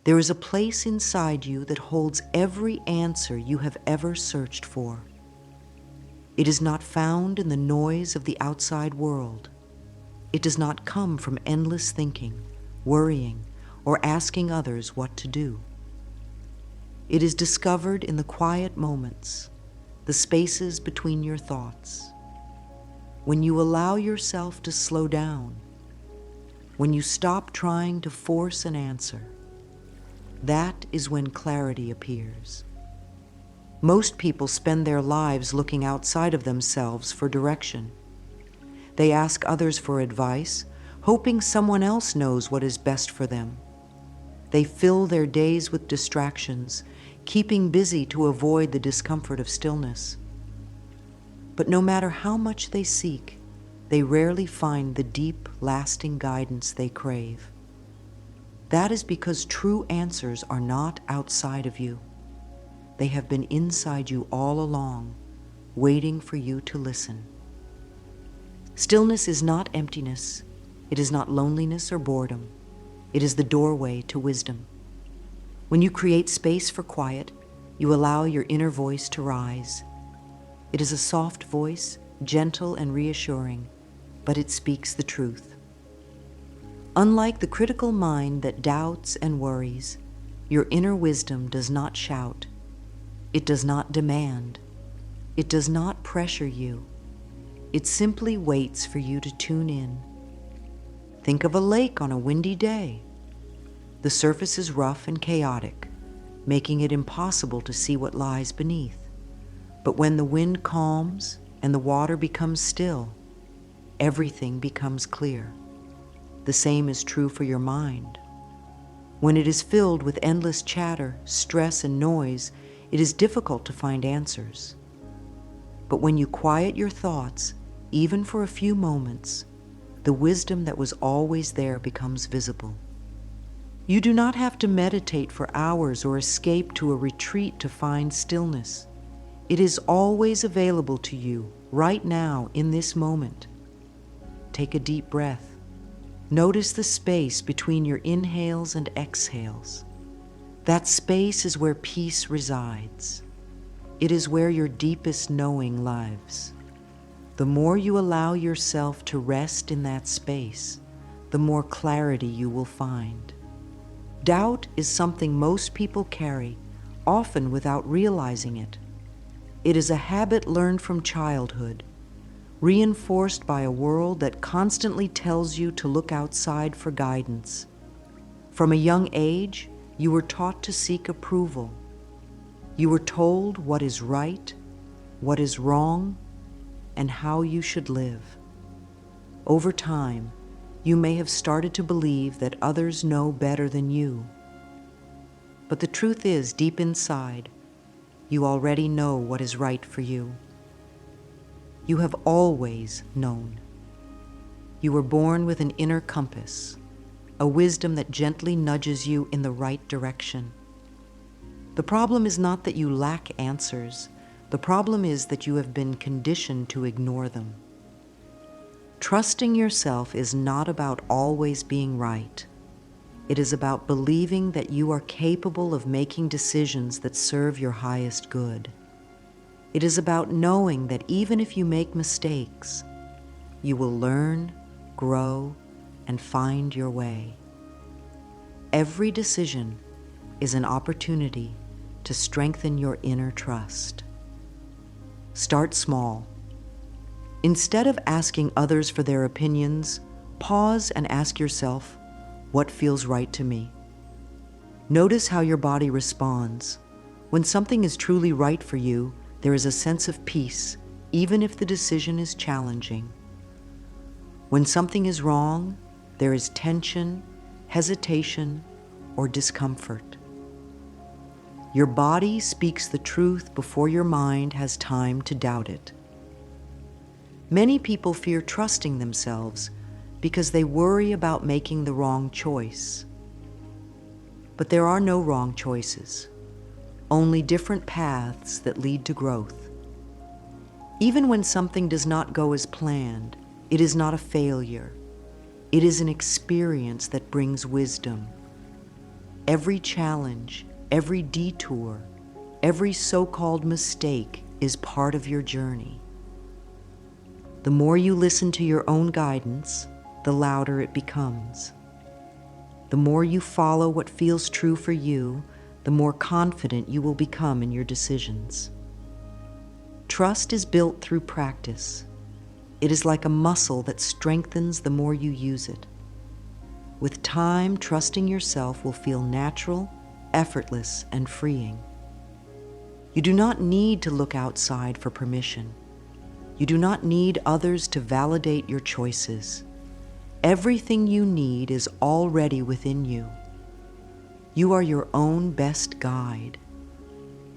There is a place inside you that holds every answer you have ever searched for. It is not found in the noise of the outside world. It does not come from endless thinking, worrying, or asking others what to do. It is discovered in the quiet moments, the spaces between your thoughts. When you allow yourself to slow down, when you stop trying to force an answer, that is when clarity appears. Most people spend their lives looking outside of themselves for direction. They ask others for advice, hoping someone else knows what is best for them. They fill their days with distractions, keeping busy to avoid the discomfort of stillness. But no matter how much they seek, they rarely find the deep, lasting guidance they crave. That is because true answers are not outside of you. They have been inside you all along, waiting for you to listen. Stillness is not emptiness. It is not loneliness or boredom. It is the doorway to wisdom. When you create space for quiet, you allow your inner voice to rise. It is a soft voice, gentle and reassuring, but it speaks the truth. Unlike the critical mind that doubts and worries, your inner wisdom does not shout. It does not demand. It does not pressure you. It simply waits for you to tune in. Think of a lake on a windy day. The surface is rough and chaotic, making it impossible to see what lies beneath. But when the wind calms and the water becomes still, everything becomes clear. The same is true for your mind. When it is filled with endless chatter, stress, and noise, it is difficult to find answers. But when you quiet your thoughts, even for a few moments, the wisdom that was always there becomes visible. You do not have to meditate for hours or escape to a retreat to find stillness. It is always available to you right now in this moment. Take a deep breath. Notice the space between your inhales and exhales. That space is where peace resides. It is where your deepest knowing lives. The more you allow yourself to rest in that space, the more clarity you will find. Doubt is something most people carry, often without realizing it. It is a habit learned from childhood, reinforced by a world that constantly tells you to look outside for guidance. From a young age, you were taught to seek approval. You were told what is right, what is wrong, and how you should live. Over time, you may have started to believe that others know better than you. But the truth is, deep inside, you already know what is right for you. You have always known. You were born with an inner compass, a wisdom that gently nudges you in the right direction. The problem is not that you lack answers. The problem is that you have been conditioned to ignore them. Trusting yourself is not about always being right. It is about believing that you are capable of making decisions that serve your highest good. It is about knowing that even if you make mistakes, you will learn, grow, and find your way. Every decision is an opportunity to strengthen your inner trust. Start small. Instead of asking others for their opinions, pause and ask yourself, what feels right to me? Notice how your body responds. When something is truly right for you, there is a sense of peace, even if the decision is challenging. When something is wrong, there is tension, hesitation, or discomfort. Your body speaks the truth before your mind has time to doubt it. Many people fear trusting themselves because they worry about making the wrong choice. But there are no wrong choices, only different paths that lead to growth. Even when something does not go as planned, it is not a failure. It is an experience that brings wisdom. Every challenge, every detour, every so-called mistake is part of your journey. The more you listen to your own guidance, the louder it becomes. The more you follow what feels true for you, the more confident you will become in your decisions. Trust is built through practice. It is like a muscle that strengthens the more you use it. With time, trusting yourself will feel natural, effortless, and freeing. You do not need to look outside for permission. You do not need others to validate your choices. Everything you need is already within you. You are your own best guide.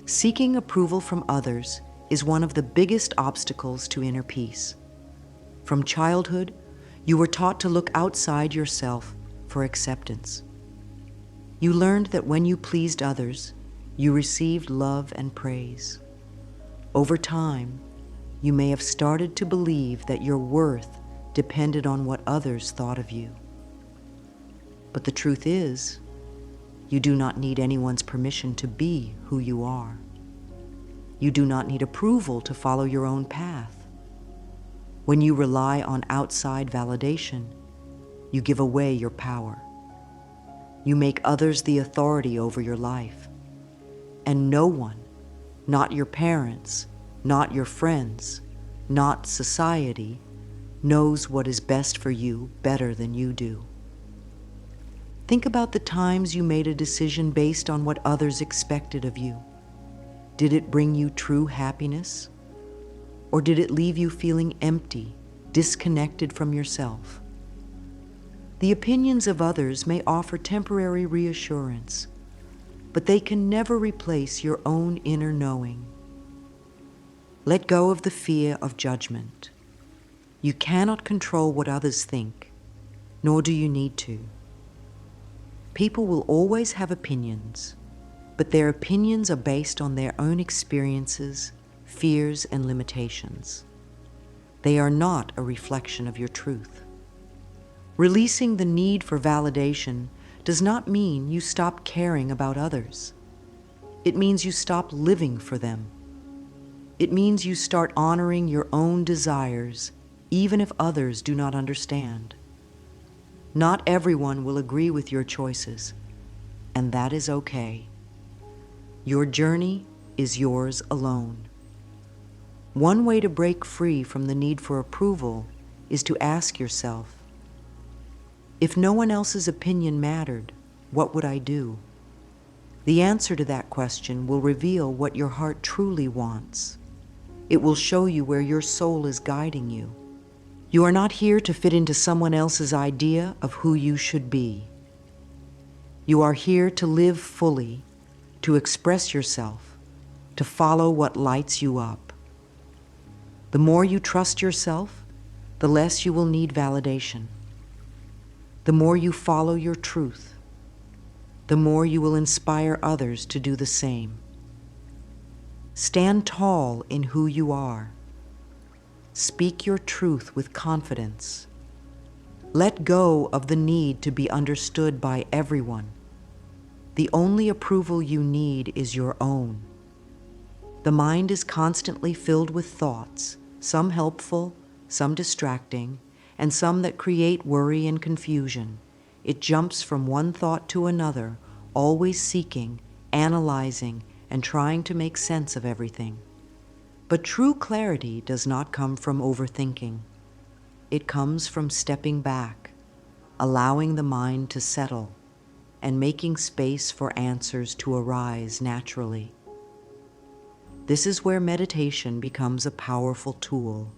Seeking approval from others is one of the biggest obstacles to inner peace. From childhood, you were taught to look outside yourself for acceptance. You learned that when you pleased others, you received love and praise. Over time, you may have started to believe that your worth depended on what others thought of you. But the truth is, you do not need anyone's permission to be who you are. You do not need approval to follow your own path. When you rely on outside validation, you give away your power. You make others the authority over your life. And no one, not your parents, not your friends, not society, knows what is best for you better than you do. Think about the times you made a decision based on what others expected of you. Did it bring you true happiness? Or did it leave you feeling empty, disconnected from yourself? The opinions of others may offer temporary reassurance, but they can never replace your own inner knowing. Let go of the fear of judgment. You cannot control what others think, nor do you need to. People will always have opinions, but their opinions are based on their own experiences, fears, and limitations. They are not a reflection of your truth. Releasing the need for validation does not mean you stop caring about others. It means you stop living for them. It means you start honoring your own desires, even if others do not understand. Not everyone will agree with your choices, and that is okay. Your journey is yours alone. One way to break free from the need for approval is to ask yourself, if no one else's opinion mattered, what would I do? The answer to that question will reveal what your heart truly wants. It will show you where your soul is guiding you. You are not here to fit into someone else's idea of who you should be. You are here to live fully, to express yourself, to follow what lights you up. The more you trust yourself, the less you will need validation. The more you follow your truth, the more you will inspire others to do the same. Stand tall in who you are. Speak your truth with confidence. Let go of the need to be understood by everyone. The only approval you need is your own. The mind is constantly filled with thoughts, some helpful, some distracting, and some that create worry and confusion. It jumps from one thought to another, always seeking, analyzing, and trying to make sense of everything. But true clarity does not come from overthinking. It comes from stepping back, allowing the mind to settle, and making space for answers to arise naturally. This is where meditation becomes a powerful tool.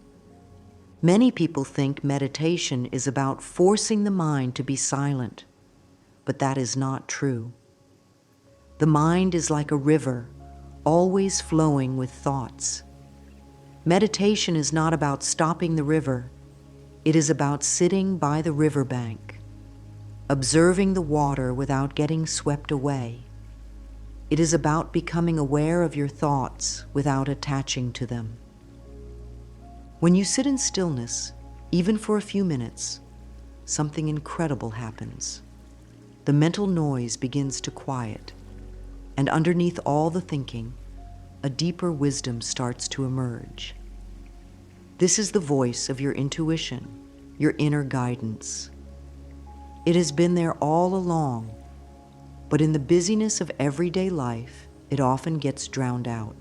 Many people think meditation is about forcing the mind to be silent, but that is not true. The mind is like a river, always flowing with thoughts. Meditation is not about stopping the river. It is about sitting by the riverbank, observing the water without getting swept away. It is about becoming aware of your thoughts without attaching to them. When you sit in stillness, even for a few minutes, something incredible happens. the mental noise begins to quiet, and underneath all the thinking, a deeper wisdom starts to emerge. This is the voice of your intuition, your inner guidance. It has been there all along, but in the busyness of everyday life, it often gets drowned out.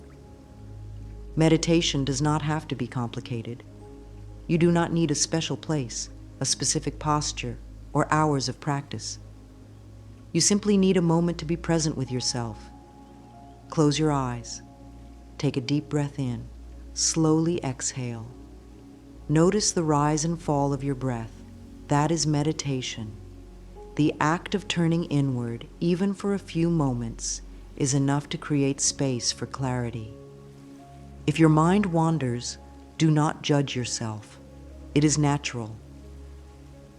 Meditation does not have to be complicated. You do not need a special place, a specific posture, or hours of practice. You simply need a moment to be present with yourself. Close your eyes. Take a deep breath in. Slowly exhale. Notice the rise and fall of your breath. That is meditation. The act of turning inward, even for a few moments, is enough to create space for clarity. If your mind wanders, do not judge yourself. It is natural.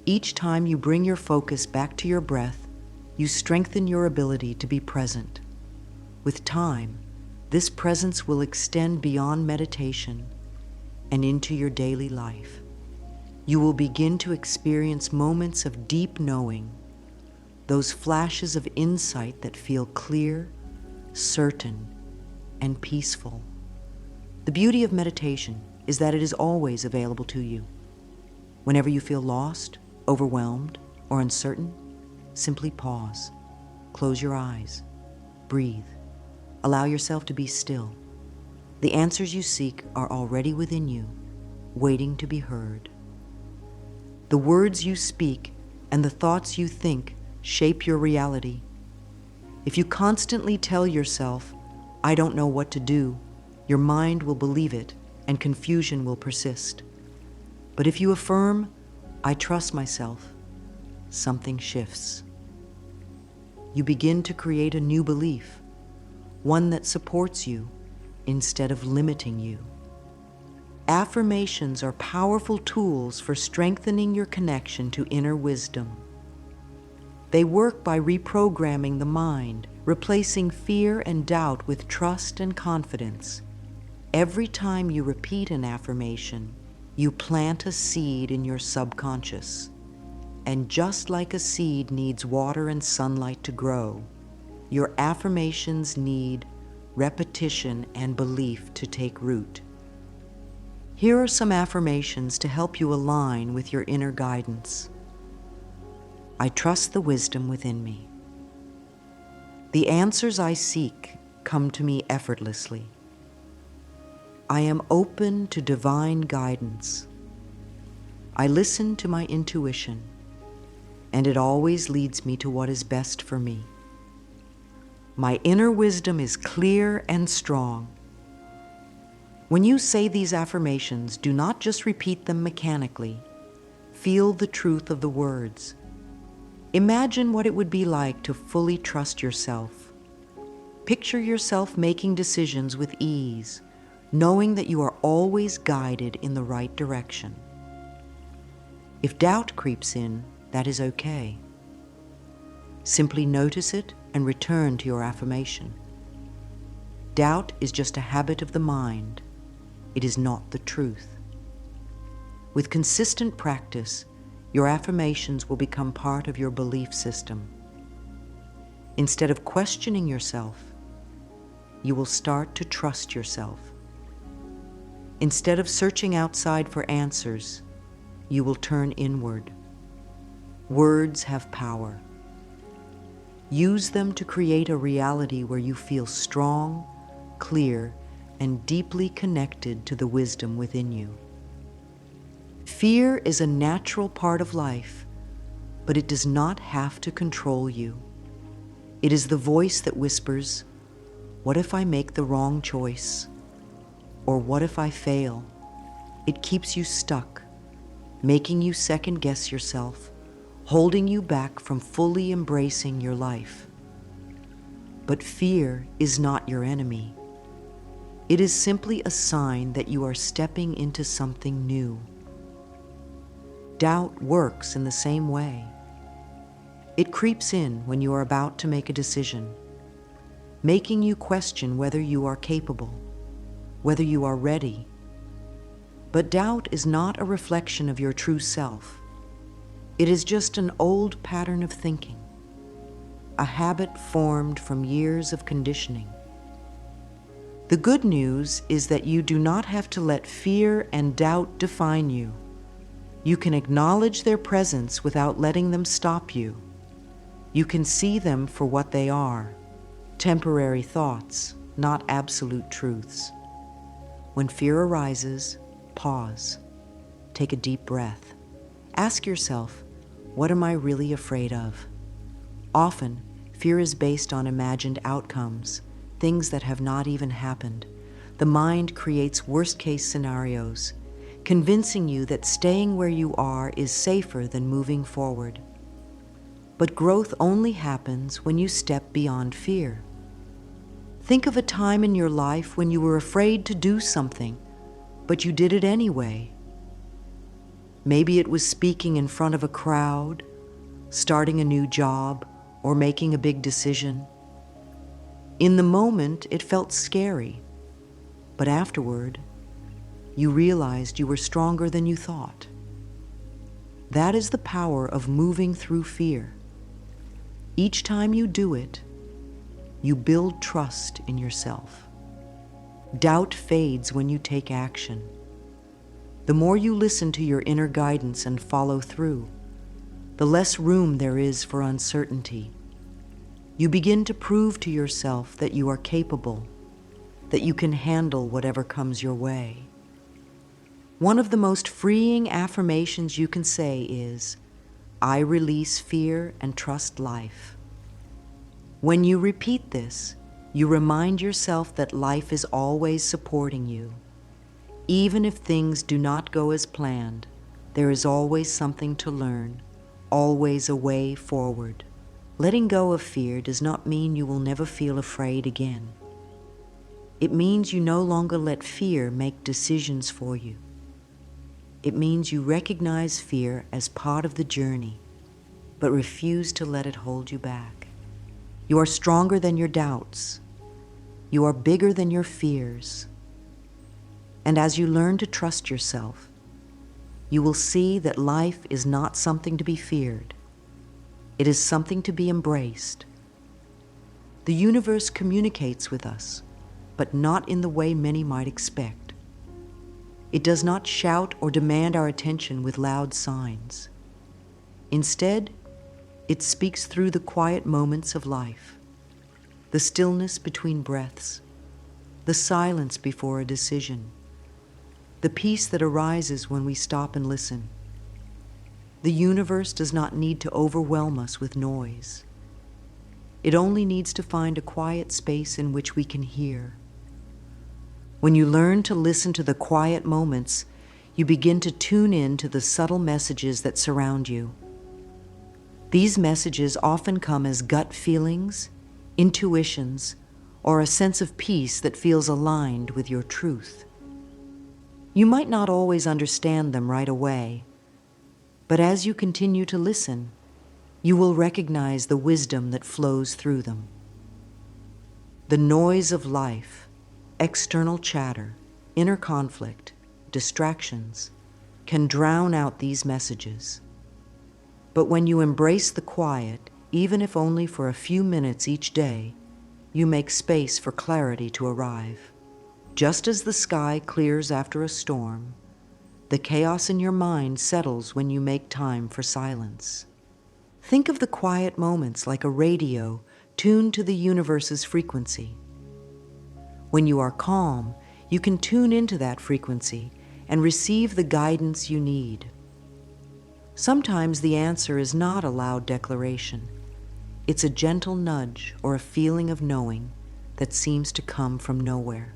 Each time you bring your focus back to your breath, you strengthen your ability to be present. With time, this presence will extend beyond meditation and into your daily life. You will begin to experience moments of deep knowing, those flashes of insight that feel clear, certain, and peaceful. The beauty of meditation is that it is always available to you. Whenever you feel lost, overwhelmed, or uncertain, simply pause. Close your eyes. Breathe. Allow yourself to be still. The answers you seek are already within you, waiting to be heard. The words you speak and the thoughts you think shape your reality. If you constantly tell yourself, "I don't know what to do," your mind will believe it and confusion will persist. But if you affirm, "I trust myself," something shifts. You begin to create a new belief, one that supports you instead of limiting you. Affirmations are powerful tools for strengthening your connection to inner wisdom. They work by reprogramming the mind, replacing fear and doubt with trust and confidence. Every time you repeat an affirmation, you plant a seed in your subconscious. And just like a seed needs water and sunlight to grow, your affirmations need repetition and belief to take root. Here are some affirmations to help you align with your inner guidance. I trust the wisdom within me. The answers I seek come to me effortlessly. I am open to divine guidance. I listen to my intuition, and it always leads me to what is best for me. My inner wisdom is clear and strong. When you say these affirmations, do not just repeat them mechanically. Feel the truth of the words. Imagine what it would be like to fully trust yourself. Picture yourself making decisions with ease, knowing that you are always guided in the right direction. If doubt creeps in, that is okay. Simply notice it and return to your affirmation. Doubt is just a habit of the mind. It is not the truth. With consistent practice, your affirmations will become part of your belief system. Instead of questioning yourself, you will start to trust yourself. Instead of searching outside for answers, you will turn inward. Words have power. Use them to create a reality where you feel strong, clear, and deeply connected to the wisdom within you. Fear is a natural part of life, but it does not have to control you. It is the voice that whispers, "What if I make the wrong choice?" Or "What if I fail?" It keeps you stuck, making you second-guess yourself, holding you back from fully embracing your life. But fear is not your enemy. It is simply a sign that you are stepping into something new. Doubt works in the same way. It creeps in when you are about to make a decision, making you question whether you are capable, whether you are ready. But doubt is not a reflection of your true self. It is just an old pattern of thinking. a habit formed from years of conditioning. The good news is that you do not have to let fear and doubt define you. You can acknowledge their presence without letting them stop you. You can see them for what they are, temporary thoughts, not absolute truths. When fear arises, pause. Take a deep breath. Ask yourself, what am I really afraid of? Often, fear is based on imagined outcomes, things that have not even happened. The mind creates worst-case scenarios, convincing you that staying where you are is safer than moving forward. But growth only happens when you step beyond fear. Think of a time in your life when you were afraid to do something, but you did it anyway. Maybe it was speaking in front of a crowd, starting a new job, or making a big decision. In the moment, it felt scary, but afterward, you realized you were stronger than you thought. That is the power of moving through fear. Each time you do it, you build trust in yourself. Doubt fades when you take action. The more you listen to your inner guidance and follow through, the less room there is for uncertainty. You begin to prove to yourself that you are capable, that you can handle whatever comes your way. One of the most freeing affirmations you can say is, I release fear and trust life. When you repeat this, you remind yourself that life is always supporting you. Even if things do not go as planned, there is always something to learn, always a way forward. Letting go of fear does not mean you will never feel afraid again. It means you no longer let fear make decisions for you. It means you recognize fear as part of the journey, but refuse to let it hold you back. You are stronger than your doubts. You are bigger than your fears. And as you learn to trust yourself, you will see that life is not something to be feared. It is something to be embraced. The universe communicates with us, but not in the way many might expect. It does not shout or demand our attention with loud signs. Instead, it speaks through the quiet moments of life, the stillness between breaths, the silence before a decision, the peace that arises when we stop and listen. The universe does not need to overwhelm us with noise. It only needs to find a quiet space in which we can hear. When you learn to listen to the quiet moments, you begin to tune in to the subtle messages that surround you. These messages often come as gut feelings, intuitions, or a sense of peace that feels aligned with your truth. You might not always understand them right away, but as you continue to listen, you will recognize the wisdom that flows through them. The noise of life, external chatter, inner conflict, distractions, can drown out these messages. But when you embrace the quiet, even if only for a few minutes each day, you make space for clarity to arrive. Just as the sky clears after a storm, the chaos in your mind settles when you make time for silence. Think of the quiet moments like a radio tuned to the universe's frequency. When you are calm, you can tune into that frequency and receive the guidance you need. Sometimes the answer is not a loud declaration. It's a gentle nudge or a feeling of knowing that seems to come from nowhere.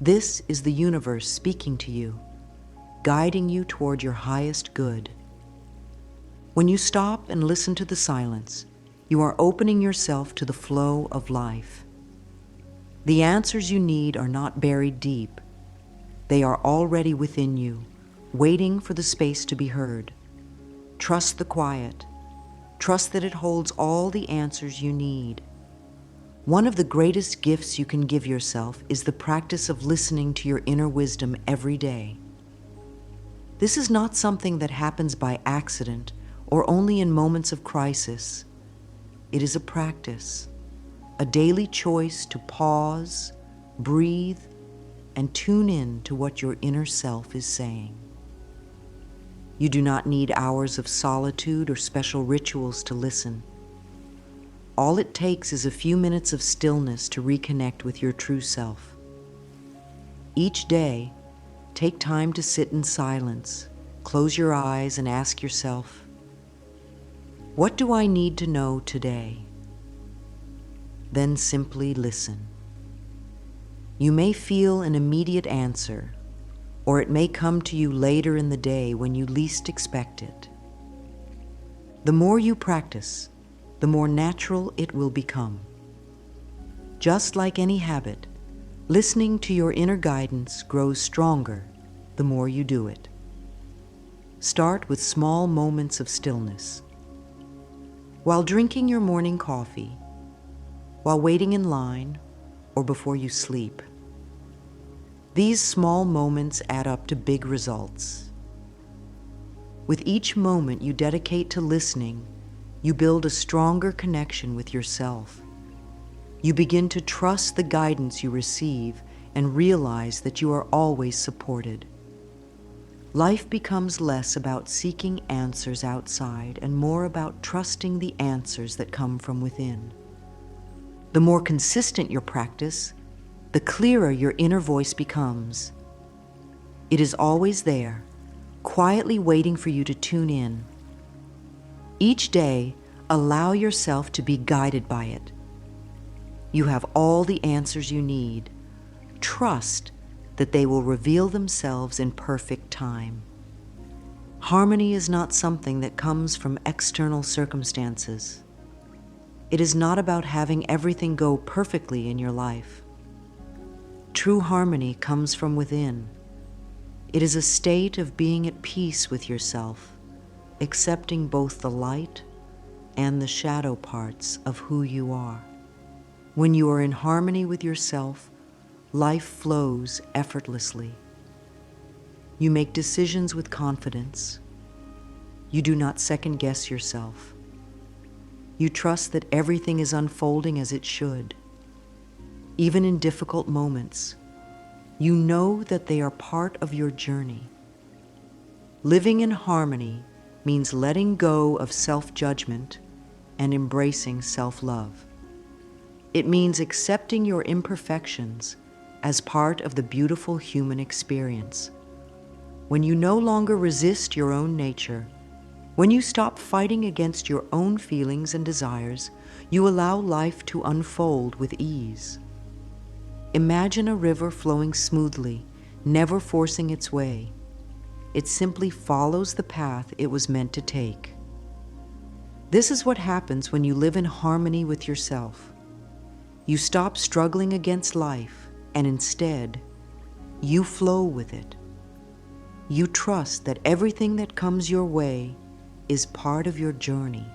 This is the universe speaking to you, guiding you toward your highest good. When you stop and listen to the silence, you are opening yourself to the flow of life. The answers you need are not buried deep. They are already within you, waiting for the space to be heard. Trust the quiet. Trust that it holds all the answers you need. One of the greatest gifts you can give yourself is the practice of listening to your inner wisdom every day. This is not something that happens by accident or only in moments of crisis. It is a practice, a daily choice to pause, breathe, and tune in to what your inner self is saying. You do not need hours of solitude or special rituals to listen. All it takes is a few minutes of stillness to reconnect with your true self. Each day, take time to sit in silence, close your eyes, and ask yourself, what do I need to know today? Then simply listen. You may feel an immediate answer, or it may come to you later in the day when you least expect it. The more you practice, the more natural it will become. Just like any habit, listening to your inner guidance grows stronger the more you do it. Start with small moments of stillness. While drinking your morning coffee, while waiting in line, or before you sleep. These small moments add up to big results. With each moment you dedicate to listening, you build a stronger connection with yourself. You begin to trust the guidance you receive and realize that you are always supported. Life becomes less about seeking answers outside and more about trusting the answers that come from within. The more consistent your practice, the clearer your inner voice becomes. It is always there, quietly waiting for you to tune in. Each day, allow yourself to be guided by it. You have all the answers you need. Trust that they will reveal themselves in perfect time. Harmony is not something that comes from external circumstances. It is not about having everything go perfectly in your life. True harmony comes from within. It is a state of being at peace with yourself, accepting both the light and the shadow parts of who you are. When you are in harmony with yourself, life flows effortlessly. You make decisions with confidence. You do not second-guess yourself. You trust that everything is unfolding as it should. Even in difficult moments, you know that they are part of your journey. Living in harmony means letting go of self-judgment and embracing self-love. It means accepting your imperfections as part of the beautiful human experience. When you no longer resist your own nature, when you stop fighting against your own feelings and desires, you allow life to unfold with ease. Imagine a river flowing smoothly, never forcing its way. It simply follows the path it was meant to take. This is what happens when you live in harmony with yourself. You stop struggling against life, and instead, you flow with it. You trust that everything that comes your way is part of your journey,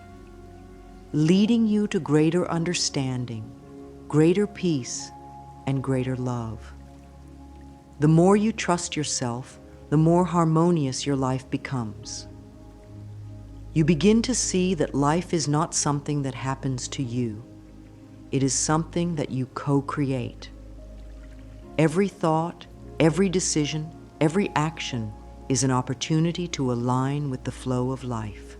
leading you to greater understanding, greater peace, and greater love. The more you trust yourself, the more harmonious your life becomes. You begin to see that life is not something that happens to you. It is something that you co-create. Every thought, every decision, every action is an opportunity to align with the flow of life.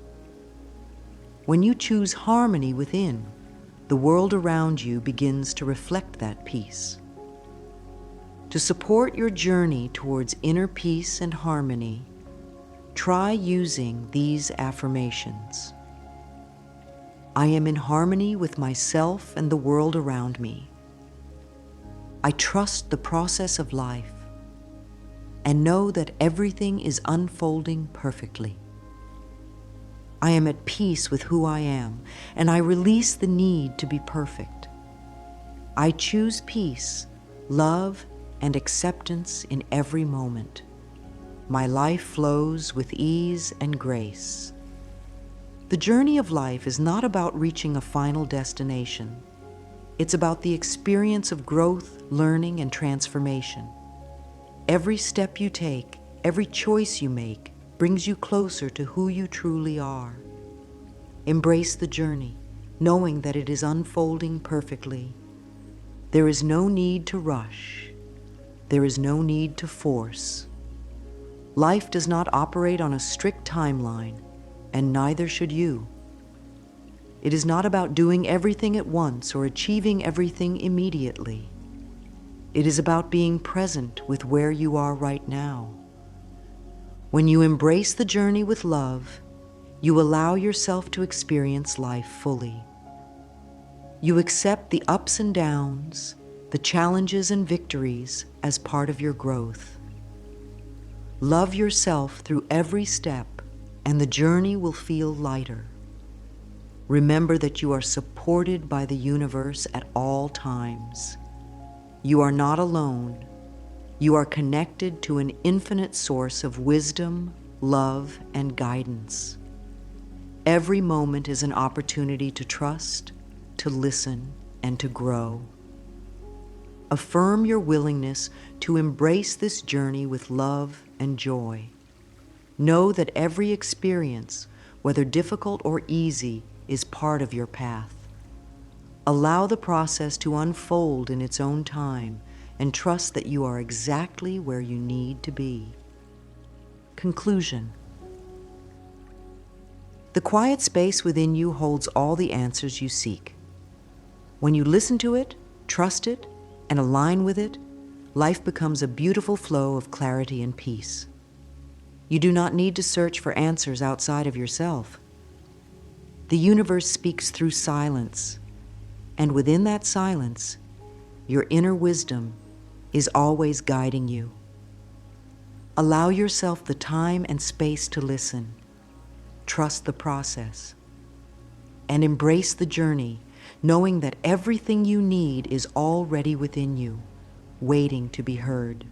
When you choose harmony within, the world around you begins to reflect that peace. To support your journey towards inner peace and harmony, try using these affirmations. I am in harmony with myself and the world around me. I trust the process of life and know that everything is unfolding perfectly. I am at peace with who I am, and I release the need to be perfect. I choose peace, love, and acceptance in every moment. My life flows with ease and grace. The journey of life is not about reaching a final destination. It's about the experience of growth, learning, and transformation. Every step you take, every choice you make, brings you closer to who you truly are. Embrace the journey, knowing that it is unfolding perfectly. There is no need to rush. There is no need to force. Life does not operate on a strict timeline, and neither should you. It is not about doing everything at once or achieving everything immediately. It is about being present with where you are right now. When you embrace the journey with love, you allow yourself to experience life fully. You accept the ups and downs, the challenges and victories as part of your growth. Love yourself through every step, and the journey will feel lighter. Remember that you are supported by the universe at all times. You are not alone. You are connected to an infinite source of wisdom, love, and guidance. Every moment is an opportunity to trust, to listen, and to grow. Affirm your willingness to embrace this journey with love and joy. Know that every experience, whether difficult or easy, is part of your path. Allow the process to unfold in its own time and trust that you are exactly where you need to be. Conclusion. The quiet space within you holds all the answers you seek. When you listen to it, trust it, and align with it, life becomes a beautiful flow of clarity and peace. You do not need to search for answers outside of yourself. The universe speaks through silence, and within that silence, your inner wisdom is always guiding you. Allow yourself the time and space to listen. Trust the process, and embrace the journey, knowing that everything you need is already within you, waiting to be heard.